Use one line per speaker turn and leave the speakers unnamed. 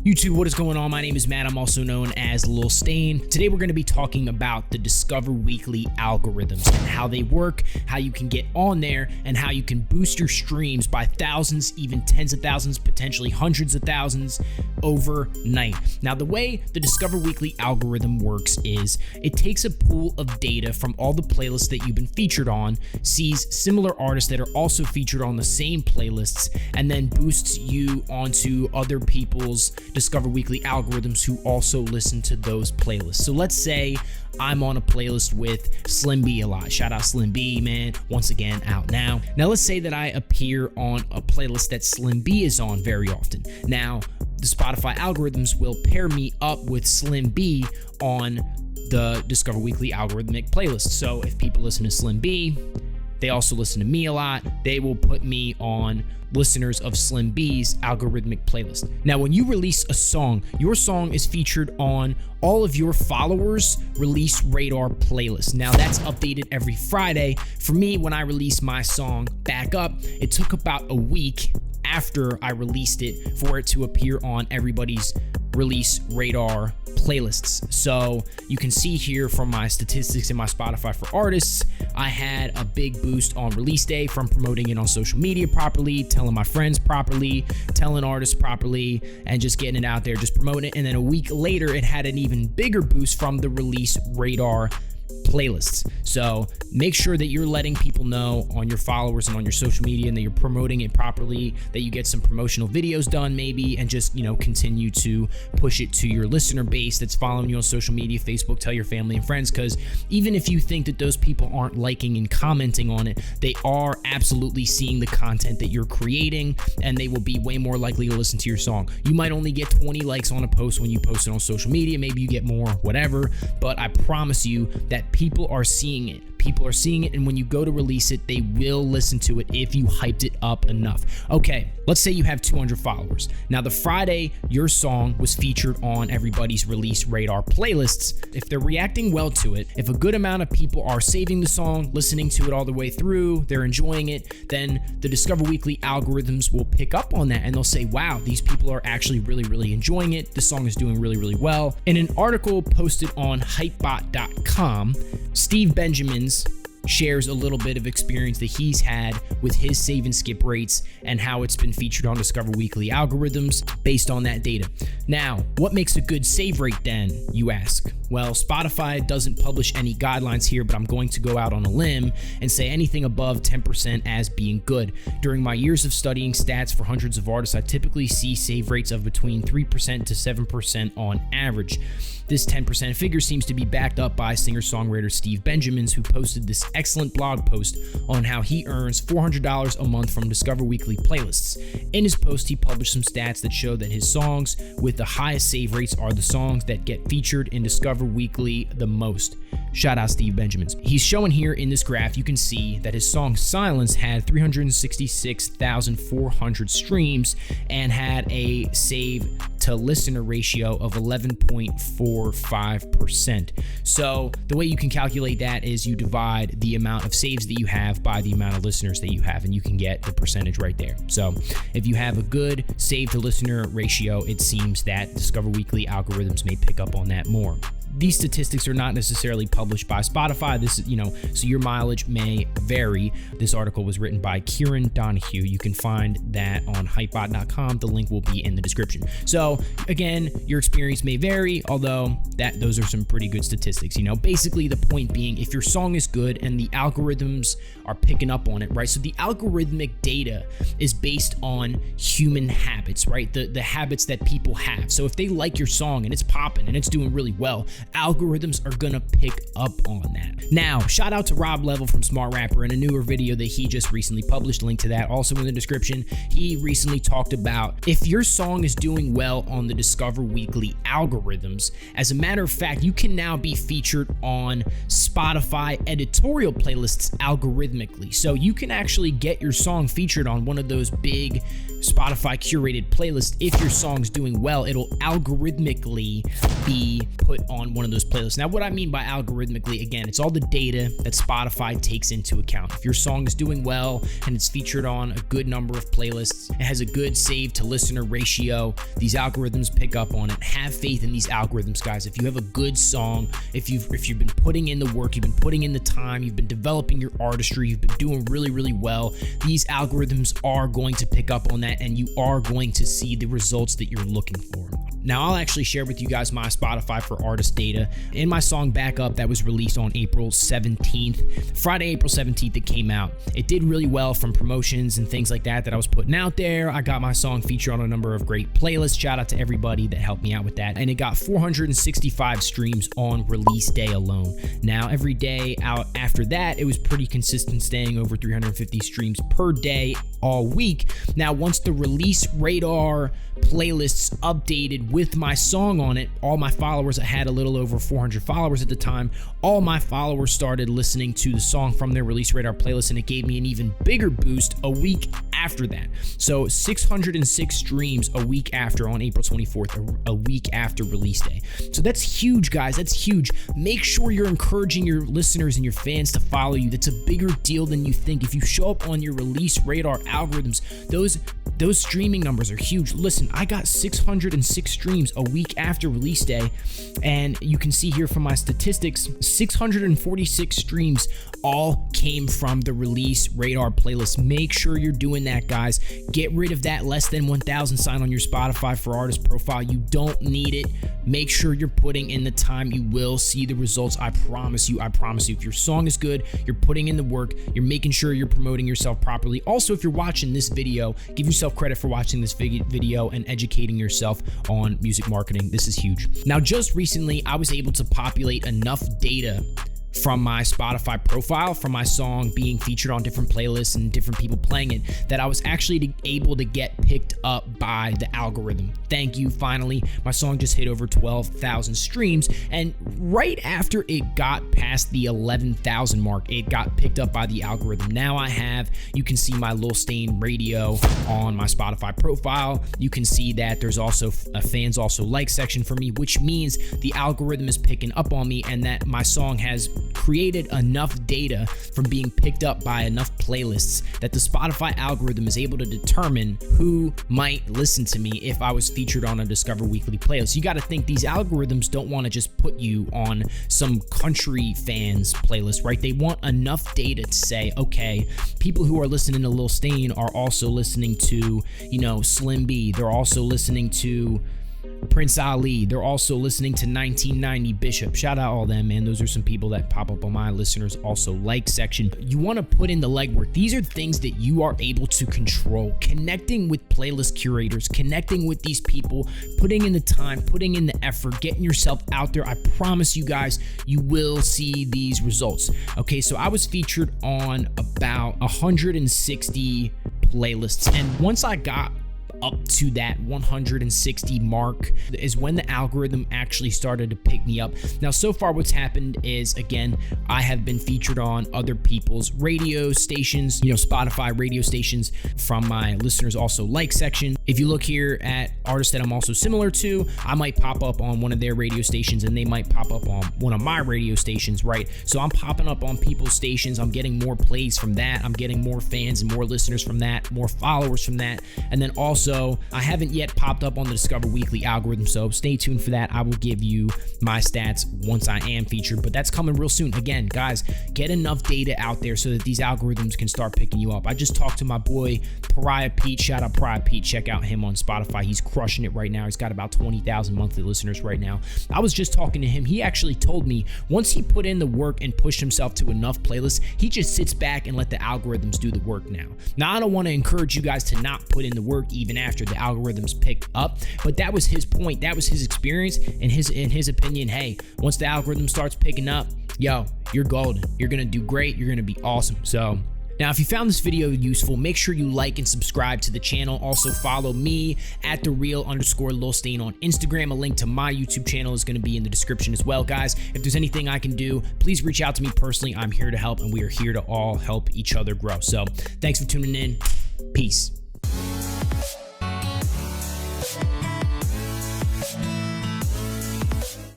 YouTube, what is going on? My name is Matt. I'm also known as Lil Stain. Today we're going to be talking about the Discover Weekly algorithms and how they work, how you can get on there, and how you can boost your streams by thousands, even tens of thousands, potentially hundreds of thousands overnight. Now, the way the Discover Weekly algorithm works is it takes a pool of data from all the playlists that you've been featured on, sees similar artists that are also featured on the same playlists, and then boosts you onto other people's Discover Weekly algorithms who also listen to those playlists. So let's say I'm on a playlist with Slim B a lot. Shout out Slim B, man. Once again, out now. Now let's say that I appear on a playlist that Slim B is on very often. Now, the Spotify algorithms will pair me up with Slim B on the Discover Weekly algorithmic playlist. So if people listen to Slim B, they also listen to me a lot, they will put me on listeners of Slim B's algorithmic playlist. Now, when you release a song, your song is featured on all of your followers' release radar playlists. Now, that's updated every Friday. For me, when I released my song Back Up, it took about a week after I released it for it to appear on everybody's release radar playlists. So you can see here from my statistics in my Spotify for Artists, I had a big boost on release day from promoting it on social media properly, telling my friends properly, telling artists properly, and just getting it out there, just promoting it. And then a week later, it had an even bigger boost from the release radar playlists. So make sure that you're letting people know on your followers and on your social media and that you're promoting it properly, that you get some promotional videos done maybe, and just, continue to push it to your listener base that's following you on social media, Facebook, tell your family and friends, because even if you think that those people aren't liking and commenting on it, they are absolutely seeing the content that you're creating, and they will be way more likely to listen to your song. You might only get 20 likes on a post when you post it on social media, maybe you get more, whatever, but I promise you that people are seeing it. People are seeing it, and when you go to release it, they will listen to it if you hyped it up enough. Okay, let's say you have 200 followers. Now, the Friday your song was featured on everybody's release radar playlists. If they're reacting well to it, if a good amount of people are saving the song, listening to it all the way through, they're enjoying it, then the Discover Weekly algorithms will pick up on that, and they'll say, wow, these people are actually really, really enjoying it. The song is doing really, really well. In an article posted on hypebot.com, Steve Benjamins shares a little bit of experience that he's had with his save and skip rates and how it's been featured on Discover Weekly algorithms based on that data. Now, what makes a good save rate then, you ask? Well, Spotify doesn't publish any guidelines here, but I'm going to go out on a limb and say anything above 10% as being good. During my years of studying stats for hundreds of artists, I typically see save rates of between 3% to 7% on average. This 10% figure seems to be backed up by singer-songwriter Steve Benjamins, who posted this excellent blog post on how he earns $400 a month from Discover Weekly playlists. In his post, he published some stats that show that his songs with the highest save rates are the songs that get featured in Discover Weekly the most. Shout out Steve Benjamins. He's showing here in this graph, you can see that his song Silence had 366,400 streams and had a save to listener ratio of 11.45%. So the way you can calculate that is you divide the amount of saves that you have by the amount of listeners that you have, and you can get the percentage right there. So if you have a good save to listener ratio, it seems that Discover Weekly algorithms may pick up on that more. These statistics are not necessarily published by Spotify. This is, so your mileage may vary. This article was written by Kieran Donahue. You can find that on hypebot.com. The link will be in the description. So again, your experience may vary, although those are some pretty good statistics. Basically the point being, if your song is good and the algorithms are picking up on it, right? So the algorithmic data is based on human habits, right? The habits that people have. So if they like your song and it's popping and it's doing really well, algorithms are gonna pick up on that. Now, shout out to Rob Level from Smart Rapper in a newer video that he just recently published. Link to that also in the description. He recently talked about if your song is doing well on the Discover Weekly algorithms, as a matter of fact, you can now be featured on Spotify editorial editorial playlists algorithmically. So you can actually get your song featured on one of those big Spotify curated playlists. If your song's doing well, it'll algorithmically be put on one of those playlists. Now, what I mean by algorithmically, again, it's all the data that Spotify takes into account. If your song is doing well and it's featured on a good number of playlists, it has a good save to listener ratio, these algorithms pick up on it. Have faith in these algorithms, guys. If you have a good song, if you've been putting in the work, you've been putting in the time, you've been developing your artistry, you've been doing really, really well, these algorithms are going to pick up on that, and you are going to see the results that you're looking for. Now, I'll actually share with you guys my Spotify for Artist data. In my song Back Up that was released on April 17th, Friday, April 17th, it came out. It did really well from promotions and things like that I was putting out there. I got my song featured on a number of great playlists. Shout out to everybody that helped me out with that. And it got 465 streams on release day alone. Now, every day out after that, it was pretty consistent, staying over 350 streams per day all week. Now, once the release radar playlists updated with my song on it, all my followers, I had a little over 400 followers at the time, all my followers started listening to the song from their release radar playlist, and it gave me an even bigger boost a week after that. So 606 streams a week after, on April 24th, a week after release day. So that's huge, guys. That's huge. Make sure you're encouraging your listeners and your fans to follow you. That's a bigger deal than you think. If you show up on your release radar algorithms, those streaming numbers are huge. Listen, I got 606 streams a week after release day, and you can see here from my statistics, 646 streams all came from the release radar playlist. Make sure you're doing that, guys. Get rid of that less than 1,000 sign on your Spotify for Artist profile. You don't need it. Make sure you're putting in the time. You will see the results. I promise you. I promise you. If your song is good, you're putting in the work, you're making sure you're promoting yourself properly. Also, if you're watching this video, give yourself credit for watching this video and educating yourself on music marketing. This is huge. Now, just recently, I was able to populate enough data from my Spotify profile, from my song being featured on different playlists and different people playing it, that I was actually able to get picked up by the algorithm. Thank you, finally. My song just hit over 12,000 streams, and right after it got past the 11,000 mark, it got picked up by the algorithm. Now you can see my Lil Stain radio on my Spotify profile. You can see that there's also a fans also like section for me, which means the algorithm is picking up on me, and that my song has created enough data from being picked up by enough playlists that the Spotify algorithm is able to determine who might listen to me if I was featured on a Discover Weekly playlist. You got to think these algorithms don't want to just put you on some country fans playlist, right? They want enough data to say, okay, people who are listening to Lil Stain are also listening to, Slim B. They're also listening to Prince Ali. They're also listening to 1990 Bishop. Shout out all them, man. Those are some people that pop up on my listeners also like section. You want to put in the legwork. These are things that you are able to control. Connecting with playlist curators, connecting with these people, putting in the time, putting in the effort, getting yourself out there. I promise you guys, you will see these results. Okay, so I was featured on about 160 playlists, and once I got up to that 160 mark is when the algorithm actually started to pick me up. Now, so far what's happened is, again, I have been featured on other people's radio stations, Spotify radio stations, from my listeners also like section. If you look here at artists that I'm also similar to, I might pop up on one of their radio stations and they might pop up on one of my radio stations, right? So I'm popping up on people's stations. I'm getting more plays from that. I'm getting more fans and more listeners from that, more followers from that. And then also, I haven't yet popped up on the Discover Weekly algorithm, so stay tuned for that. I will give you my stats once I am featured, but that's coming real soon. Again, guys, get enough data out there so that these algorithms can start picking you up. I just talked to my boy Pariah Pete. Shout out Pariah Pete. Check out him on Spotify. He's crushing it right now. He's got about 20,000 monthly listeners right now. I was just talking to him. He actually told me once he put in the work and pushed himself to enough playlists, he just sits back and let the algorithms do the work now. Now, I don't want to encourage you guys to not put in the work even after the algorithms pick up, but that was his point. That was his experience, and in his opinion, hey, once the algorithm starts picking up, you're golden. You're gonna do great. You're gonna be awesome. So Now, if you found this video useful, make sure you like and subscribe to the channel. Also follow me at @thereal_Lil Stain on Instagram. A link to my YouTube channel is going to be in the description as well, guys. If there's anything I can do, please reach out to me personally. I'm here to help, and we are here to all help each other grow. So thanks for tuning in. Peace.